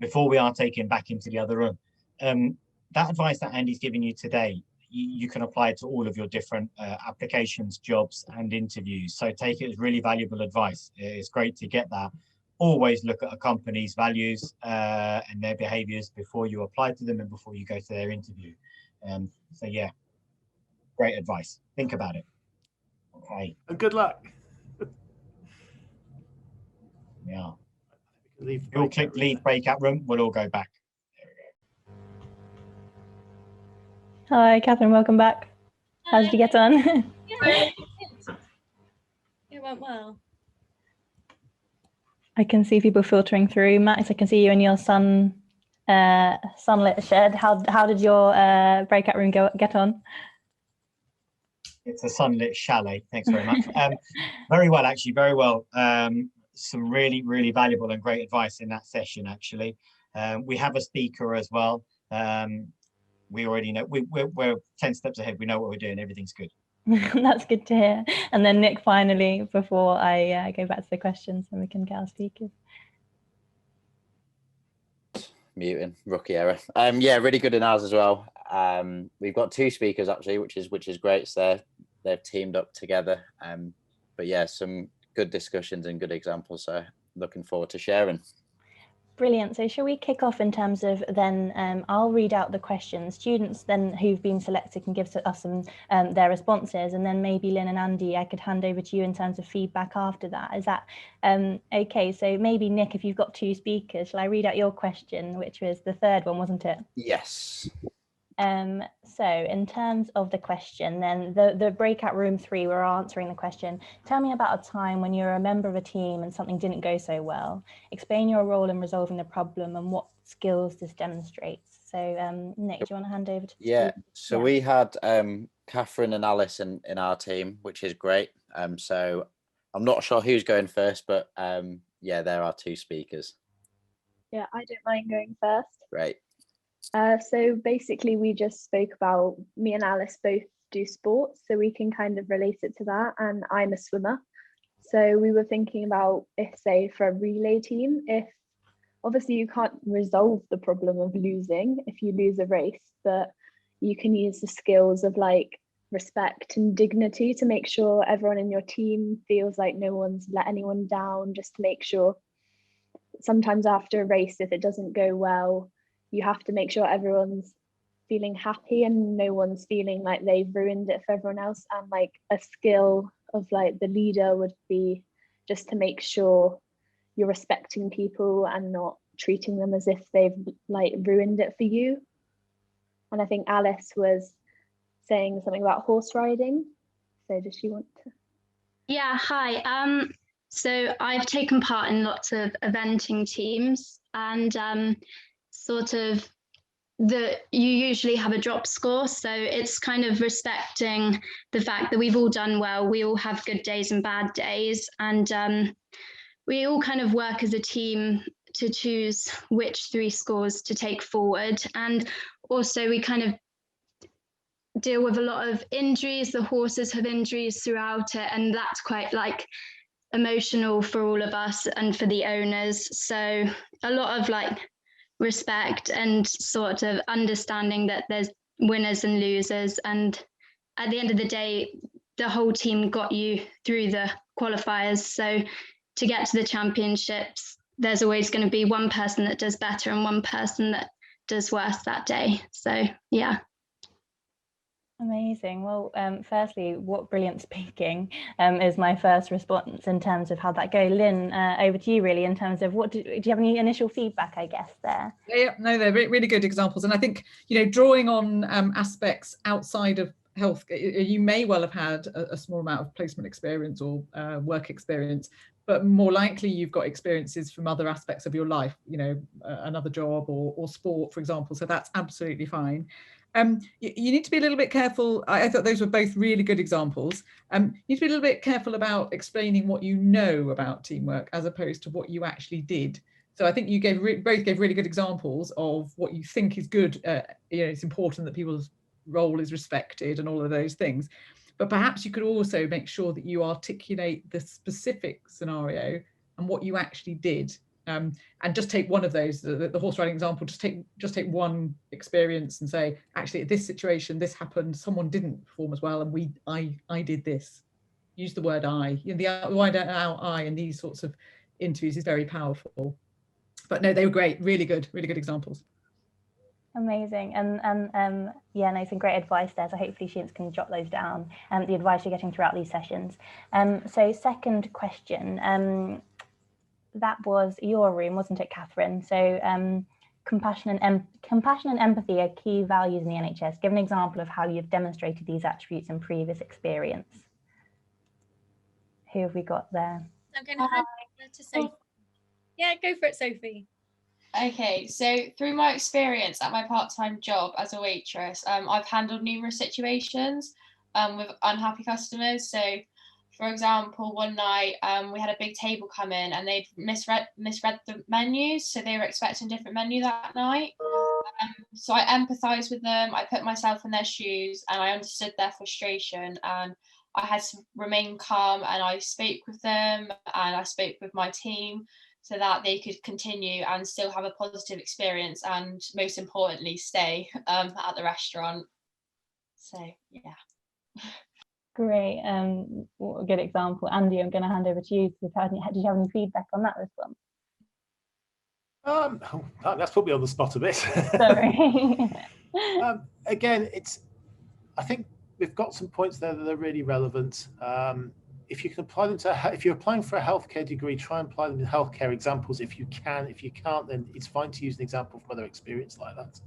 Before we are taken back into the other room, that advice that Andy's giving you today, you can apply it to all of your different applications, jobs, and interviews. So take it as really valuable advice. It's great to get that. Always look at a company's values and their behaviours before you apply to them and before you go to their interview. So yeah, great advice. Think about it. Okay. And good luck. Yeah. You'll click leave breakout room. We'll all go back. There we go. Hi, Catherine. Welcome back. How did you get on? Yeah, it went well. I can see people filtering through. Max, I can see you in your sunlit shed. How did your breakout room get on? It's a sunlit chalet. Thanks very much. Very well, actually, very well. Some really, really valuable and great advice in that session, actually. We have a speaker as well. We already know, we're 10 steps ahead. We know what we're doing. Everything's good. That's good to hear. And then Nick, finally, before I go back to the questions, and we can get our speakers. Muting, rookie error. Yeah, really good in ours as well. We've got 2 speakers actually, which is great. So they've teamed up together. But yeah, some good discussions and good examples. So looking forward to sharing. Brilliant. So shall we kick off in terms of then I'll read out the questions. Students then who've been selected can give us some their responses, and then maybe Lynn and Andy, I could hand over to you in terms of feedback after that. Is that okay? So maybe Nick, if you've got 2 speakers, shall I read out your question, which was the 3rd one, wasn't it? Yes. So in terms of the question, then the breakout room 3, we're answering the question. Tell me about a time when you're a member of a team and something didn't go so well. Explain your role in resolving the problem and what skills this demonstrates. So Nick, do you want to hand over to the Yeah, students? so we had Catherine and Alice in our team, which is great. So I'm not sure who's going first, but yeah, there are 2 speakers. Yeah, I don't mind going first. Great. So basically we just spoke about, me and Alice both do sports, so we can kind of relate it to that, and I'm a swimmer. So we were thinking about, if say for a relay team, if obviously you can't resolve the problem of losing if you lose a race, but you can use the skills of like respect and dignity to make sure everyone in your team feels like no one's let anyone down, just to make sure sometimes after a race, if it doesn't go well, you have to make sure everyone's feeling happy and no one's feeling like they've ruined it for everyone else. And like a skill of like the leader would be just to make sure you're respecting people and not treating them as if they've like ruined it for you. And I think Alice was saying something about horse riding. So does she want to? Yeah, hi. So I've taken part in lots of eventing teams, and sort of you usually have a drop score. So it's kind of respecting the fact that we've all done well. We all have good days and bad days. And we all kind of work as a team to choose which 3 scores to take forward. And also we kind of deal with a lot of injuries. The horses have injuries throughout it, and that's quite like emotional for all of us and for the owners. So a lot of like respect and sort of understanding that there's winners and losers, and at the end of the day the whole team got you through the qualifiers. So to get to the championships, there's always going to be one person that does better and one person that does worse that day. So yeah. Amazing. Well, firstly, what brilliant speaking is my first response in terms of how that go. Lynn, over to you really in terms of do you have any initial feedback, I guess, there? Yeah, no, they're really good examples. And I think, drawing on aspects outside of health, you may well have had a small amount of placement experience or work experience, but more likely you've got experiences from other aspects of your life, another job or sport, for example. So that's absolutely fine. You need to be a little bit careful. I thought those were both really good examples. You need to be a little bit careful about explaining what you know about teamwork as opposed to what you actually did. So I think you both gave really good examples of what you think is good. It's important that people's role is respected and all of those things. But perhaps you could also make sure that you articulate the specific scenario and what you actually did. And just take one of those, the horse riding example, just take one experience and say, actually, at this situation, this happened, someone didn't perform as well, and I did this. Use the word I. The word I in these sorts of interviews is very powerful. But no, they were great, really good examples. Amazing. And yeah, no, some great advice there. So hopefully students can jot those down, the advice you're getting throughout these sessions. So second question, that was your room, wasn't it, Catherine? So compassion and empathy are key values in the NHS. Give an example of how you've demonstrated these attributes in previous experience. Who have we got there? I'm going to hand over to Sophie. Yeah, go for it, Sophie. Okay, so through my experience at my part-time job as a waitress, I've handled numerous situations with unhappy customers. So for example, one night we had a big table come in and they'd misread the menus, so they were expecting a different menu that night. So I empathised with them, I put myself in their shoes and I understood their frustration, and I had to remain calm, and I spoke with them and I spoke with my team so that they could continue and still have a positive experience, and most importantly stay at the restaurant. So yeah. Great, what a good example. Andy, I'm going to hand over to you. Did you have any feedback on that response? That's put me on the spot a bit. Sorry. Again, I think we've got some points there that are really relevant. If you can apply them if you're applying for a healthcare degree, try and apply them in healthcare examples if you can. If you can't, then it's fine to use an example from other experience like that.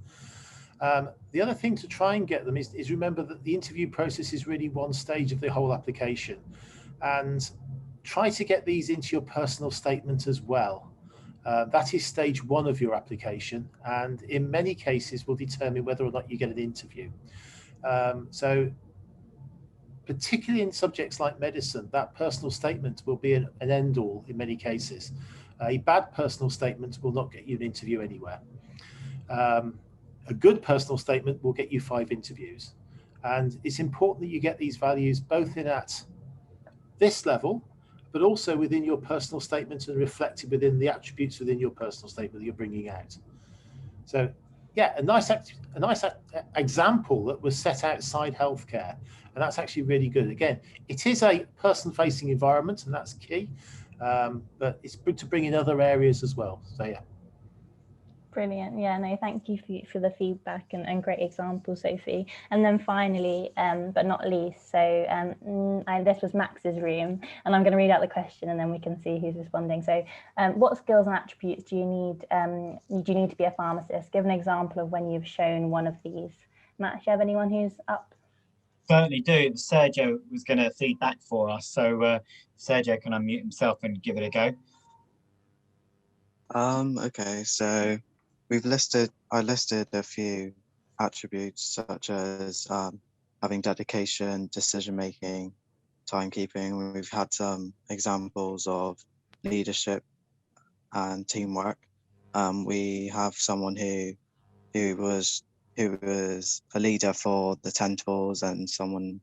The other thing to try and get them is remember that the interview process is really one stage of the whole application, and try to get these into your personal statement as well. That is stage 1 of your application, and in many cases will determine whether or not you get an interview. So particularly in subjects like medicine, that personal statement will be an end-all in many cases. A bad personal statement will not get you an interview anywhere. A good personal statement will get you 5 interviews. And it's important that you get these values both in at this level, but also within your personal statement and reflected within the attributes within your personal statement that you're bringing out. So yeah, a nice example that was set outside healthcare, and that's actually really good. Again, it is a person-facing environment, and that's key, but it's good to bring in other areas as well. So yeah. Brilliant. Yeah, no, thank you for the feedback and great example, Sophie. And then finally, but not least, so this was Max's room, and I'm going to read out the question and then we can see who's responding. So what skills and attributes do you need to be a pharmacist? Give an example of when you've shown one of these. Matt, do you have anyone who's up? Certainly do. Sergio was going to feed that for us. So Sergio can unmute himself and give it a go. Okay, so I listed a few attributes such as having dedication, decision making, timekeeping. We've had some examples of leadership and teamwork. We have someone who was a leader for the Tentacles and someone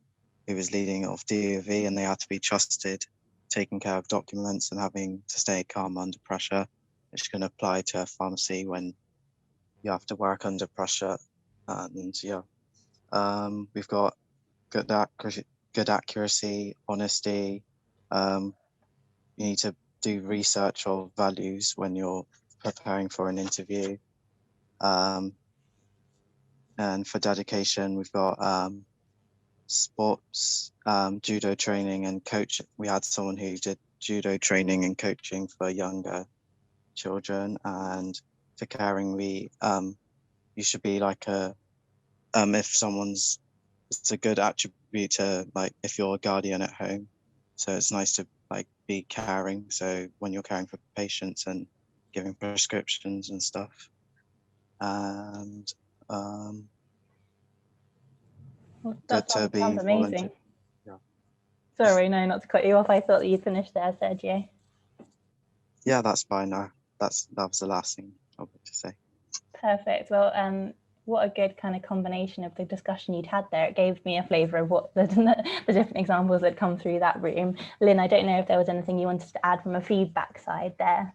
who was leading off DOV, and they had to be trusted, taking care of documents and having to stay calm under pressure, which can apply to pharmacy when you have to work under pressure. And yeah, we've got good accuracy, honesty. You need to do research or values when you're preparing for an interview. And for dedication, we've got sports, judo training and coach. We had someone who did judo training and coaching for younger children. And for caring, you should be like it's a good attribute to, like, if you're a guardian at home. So it's nice to like be caring. So when you're caring for patients and giving prescriptions and stuff. And well, that good to be sounds amazing. volunteer. Yeah. Sorry, no, not to cut you off. I thought that you'd finished there, Sergio. Yeah, that's fine. No, that was the last thing I wanted to say. Perfect. Well, what a good kind of combination of the discussion you'd had there. It gave me a flavour of what the different examples that come through that room. Lynn, I don't know if there was anything you wanted to add from a feedback side there.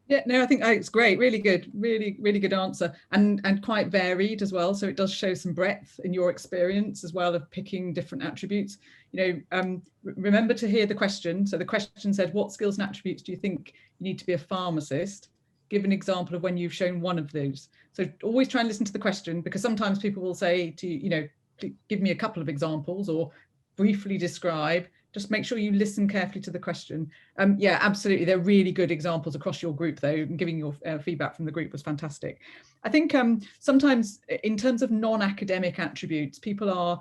Yeah, no, I think it's great. Really good, really good answer, and quite varied as well. So it does show some breadth in your experience as well of picking different attributes. You know, remember to hear the question. So the question said, what skills and attributes do you think you need to be a pharmacist? Give an example of when you've shown one of those. So always try and listen to the question, because sometimes people will say to you, know, give me a couple of examples or briefly describe. Just make sure you listen carefully to the question. Yeah, absolutely. They're really good examples across your group, though, and giving your feedback from the group was fantastic. I think sometimes in terms of non-academic attributes, people are,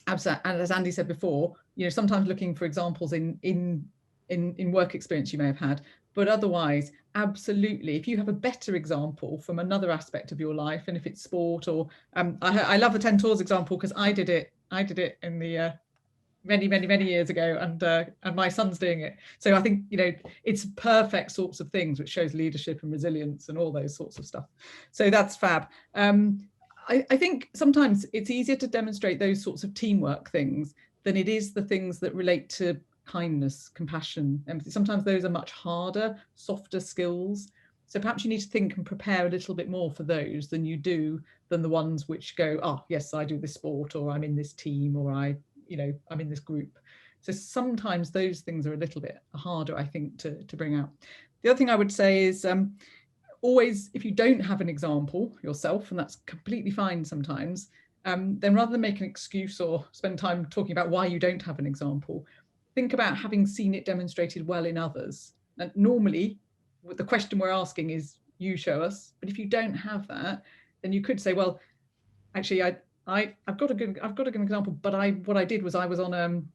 as Andy said before, you know, sometimes looking for examples in work experience you may have had. But otherwise, absolutely, if you have a better example from another aspect of your life, and if it's sport or I love the 10 tours example, because I did it in the many years ago, and my son's doing it. So I think, you know, it's perfect sorts of things, which shows leadership and resilience and all those sorts of stuff. So that's fab. I think sometimes it's easier to demonstrate those sorts of teamwork things than it is the things that relate to kindness, compassion, empathy. Sometimes those are much harder, softer skills. So perhaps you need to think and prepare a little bit more for those than the ones which go, oh yes, I do this sport, or I'm in this team, or I'm in this group. So sometimes those things are a little bit harder, I think, to bring out. The other thing I would say is always, if you don't have an example yourself, and that's completely fine sometimes, then rather than make an excuse or spend time talking about why you don't have an example, think about having seen it demonstrated well in others. And normally, the question we're asking is, you show us. But if you don't have that, then you could say, well, actually, I've got a good example. But what I did was I was on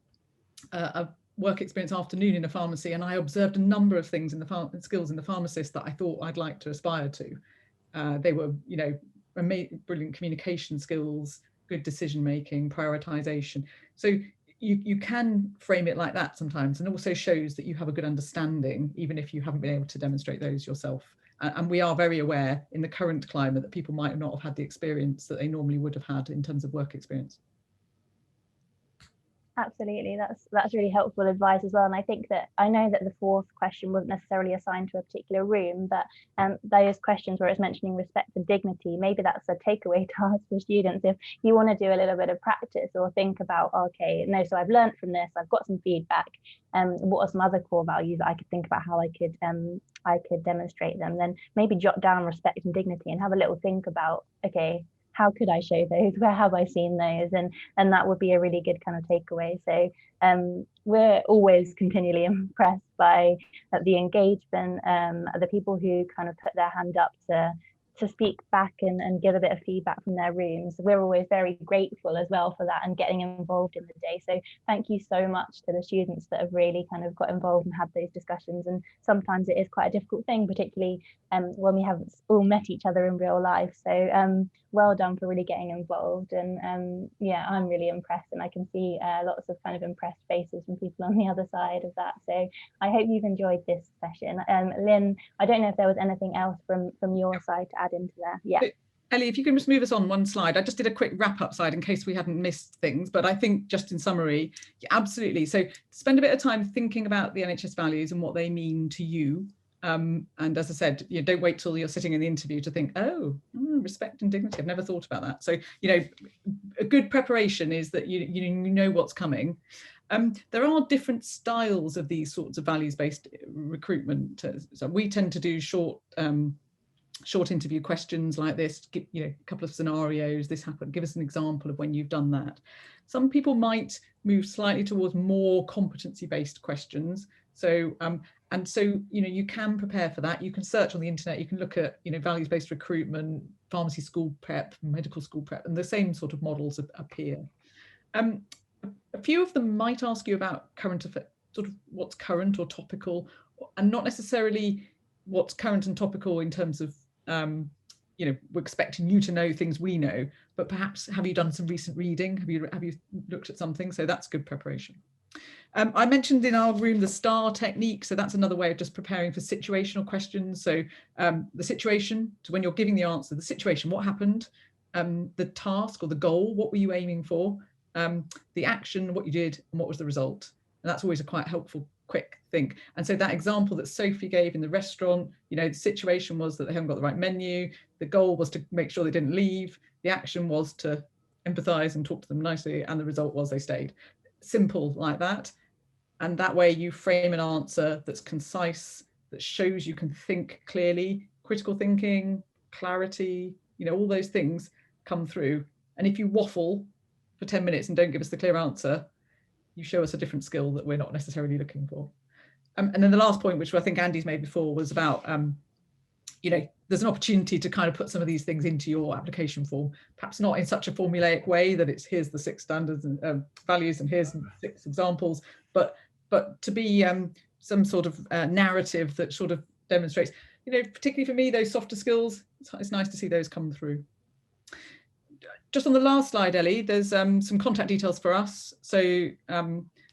a work experience afternoon in a pharmacy, and I observed a number of things in the skills in the pharmacist that I thought I'd like to aspire to. They were, you know, brilliant communication skills, good decision making, prioritization. So you can frame it like that sometimes, and also shows that you have a good understanding, even if you haven't been able to demonstrate those yourself. And we are very aware in the current climate that people might not have had the experience that they normally would have had in terms of work experience. Absolutely, that's really helpful advice as well. And I think that I know that the fourth question wasn't necessarily assigned to a particular room, but those questions where it's mentioning respect and dignity, maybe that's a takeaway task for students if you want to do a little bit of practice or think about, okay, no, so I've learned from this, I've got some feedback, what are some other core values that I could think about how I could demonstrate them. Then maybe jot down respect and dignity and have a little think about, okay, how could I show those? Where have I seen those? And that would be a really good kind of takeaway. So we're always continually impressed by the engagement, the people who kind of put their hand up to speak back and give a bit of feedback from their rooms. We're always very grateful as well for that and getting involved in the day. So thank you so much to the students that have really kind of got involved and had those discussions. And sometimes it is quite a difficult thing, particularly when we haven't all met each other in real life. So well done for really getting involved. And yeah, I'm really impressed, and I can see lots of kind of impressed faces from people on the other side of that. So I hope you've enjoyed this session. Lynn, I don't know if there was anything else from your side to add into there. Yeah. Ellie, if you can just move us on one slide. I just did a quick wrap-up slide in case we hadn't missed things, but I think just in summary, yeah, absolutely. So spend a bit of time thinking about the NHS values and what they mean to you. And as I said, you know, don't wait till you're sitting in the interview to think, oh, respect and dignity. I've never thought about that. So, you know, a good preparation is that you know what's coming. There are different styles of these sorts of values-based recruitment. So we tend to do short interview questions like this, you know, a couple of scenarios, this happened, give us an example of when you've done that. Some people might move slightly towards more competency-based questions. So, and so, you know, you can prepare for that. You can search on the internet, you can look at, you know, values-based recruitment, pharmacy school prep, medical school prep, and the same sort of models appear. A few of them might ask you about current effect, sort of what's current or topical, and not necessarily what's current and topical in terms of, you know, we're expecting you to know things we know, but perhaps have you done some recent reading? Have you looked at something? So that's good preparation. I mentioned in our room the STAR technique, so that's another way of just preparing for situational questions. So the situation, so when you're giving the answer, the situation, what happened, the task or the goal, what were you aiming for, the action, what you did, and what was the result. And that's always a quite helpful quick think. And so that example that Sophie gave in the restaurant, you know, the situation was that they haven't got the right menu, the goal was to make sure they didn't leave, the action was to empathize and talk to them nicely, and the result was they stayed. Simple like that. And that way you frame an answer that's concise, that shows you can think clearly, critical thinking, clarity, you know, all those things come through. And if you waffle for 10 minutes and don't give us the clear answer, you show us a different skill that we're not necessarily looking for. And then the last point, which I think Andy's made before, was about, you know, there's an opportunity to kind of put some of these things into your application form, perhaps not in such a formulaic way that it's here's the 6 standards and values and here's 6 examples, but to be some sort of narrative that sort of demonstrates, you know, particularly for me, those softer skills, it's nice to see those come through. Just on the last slide, Ellie, there's some contact details for us. So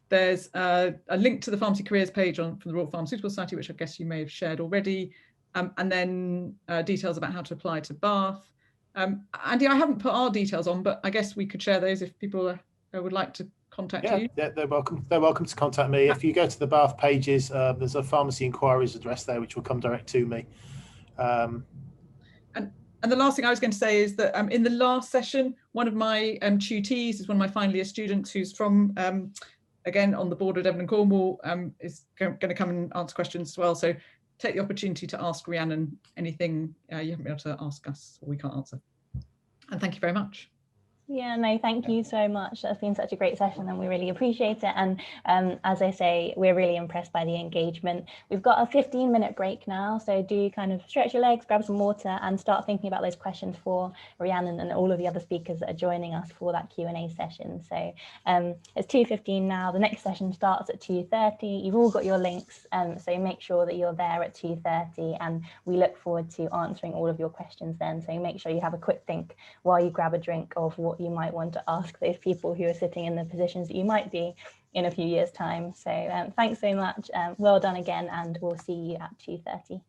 there's a link to the pharmacy careers page from the Royal Pharmaceutical Society, which I guess you may have shared already, and then details about how to apply to Bath. Andy, I haven't put our details on, but I guess we could share those if people would like to contact you. Yeah, they're welcome. They're welcome to contact me. If you go to the Bath pages, there's a pharmacy inquiries address there, which will come direct to me. And the last thing I was going to say is that in the last session, one of my tutees is one of my final year students who's from, again, on the border of Devon and Cornwall, is going to come and answer questions as well. So take the opportunity to ask Rhiannon anything you haven't been able to ask us or we can't answer. And thank you very much. Yeah, no, thank you so much. That's been such a great session and we really appreciate it. And as I say, we're really impressed by the engagement. We've got a 15-minute break now, so do kind of stretch your legs, grab some water and start thinking about those questions for Rhiannon and all of the other speakers that are joining us for that Q&A session. So it's 2:15 now. The next session starts at 2:30. You've all got your links, so make sure that you're there at 2:30 and we look forward to answering all of your questions then. So make sure you have a quick think while you grab a drink of what you might want to ask those people who are sitting in the positions that you might be in a few years' time. So thanks so much. Well done again, and we'll see you at 2:30.